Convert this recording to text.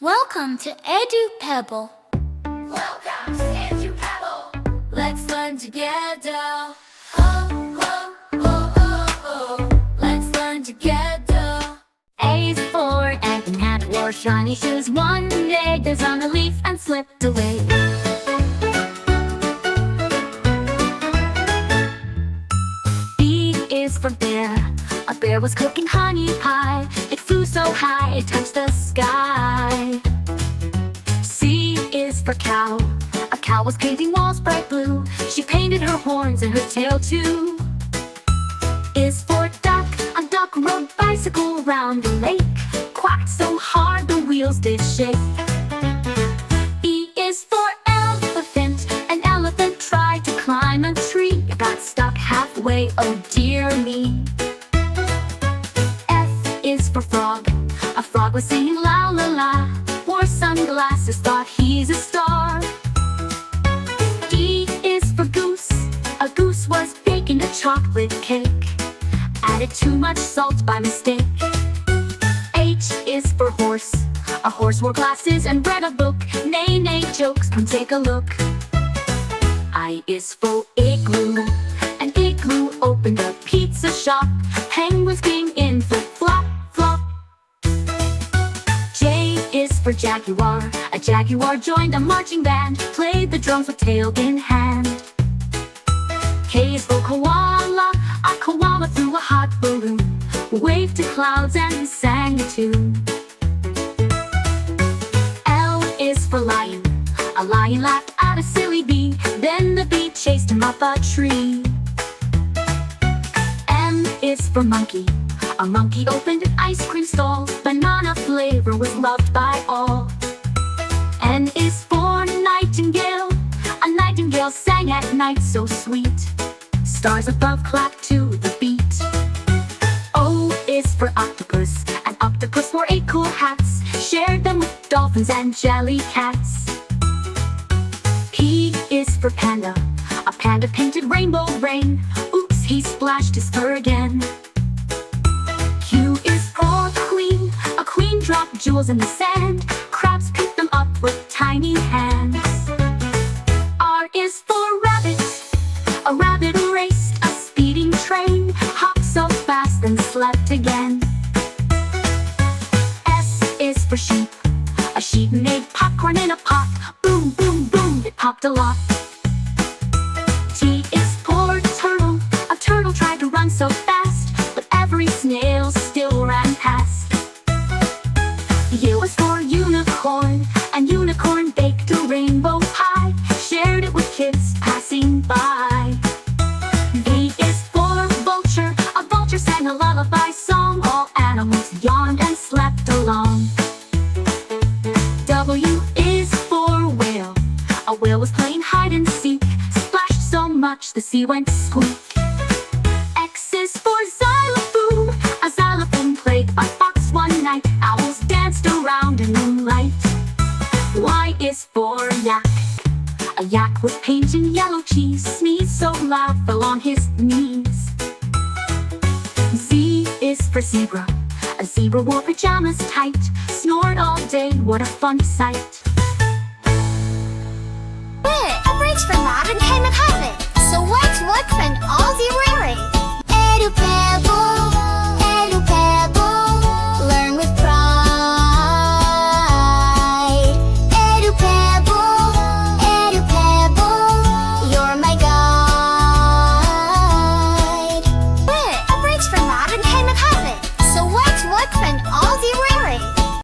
Welcome to Edu Pebble. Welcome to Edu Pebble. Let's learn together. Oh, oh, oh, oh, oh. Let's learn together. A is for ant and hat wore shiny shoes. One day there's on a leaf and slipped away. B is for bear. A bear was cooking honey pie. It flew so high it touched the sky. C is for cow. A cow was painting walls bright blue. She painted her horns and her tail too. Is for duck. A duck rode bicycle round the lake. Quacked so hard the wheels did shake. E is for elephant. An elephant tried to climb a tree. It got stuck halfway, oh dear me. F is for frog. A frog was singing la la la. Wore sunglasses, thought he's a star. D is for goose. A goose was baking a chocolate cake. Added too much salt by mistake. H is for horse. A horse wore glasses and read a book. Nay, nay, jokes, come take a look. I is for igloo. An igloo opened a pizza shop. Penguins came in for flop, flop. J is for jaguar. A jaguar joined a marching band. Played the drums with tail in hand. K is for koala. A koala threw a hot balloon. Waved to clouds and sang a tune. L is for lion. A lion laughed at a silly bee. Then the bee chased him up a tree. M is for monkey. A monkey opened an ice cream stall. Banana flavor was loved by all. N is for nightingale. A nightingale sang at night so sweet. Stars above clapped to the beat. O is for octopus. An octopus wore 8 cool hats. Shared them with dolphins and jelly cats. P is for panda. A panda painted rainbow rain. Oops, he splashed his fur again. Q is for queen. A queen dropped jewels in the sand. Crabs picked them up with tiny hands. R is for rabbit. A rabbit raced a speeding train. Hopped so fast and slept again. S is for sheep. A sheep made popcorn in a pot. Boom, boom, boom, it popped a lot. T is for turtle. A turtle tried to run so fast, but every snail still ran past. U is for unicorn. And unicorn baked a rainbow pie. Shared it with kids passing by. V is for vulture. A vulture sang a lullaby song. All animals yawned and slept along. W is for whale. A whale was playing hide and seek. Splashed so much the sea went squeak. X is for xylophone. A xylophone played by fox one night. Owls danced around in moonlight. Y is for yak. A yak was painting yellow cheese. Sneezed so loud, fell on his knees. Z is for zebra. A zebra wore pajamas tight. Snored all day, what a fun sight. A bridge for love and came at heaven. So what's what friend all the wearing? Edu Pebble.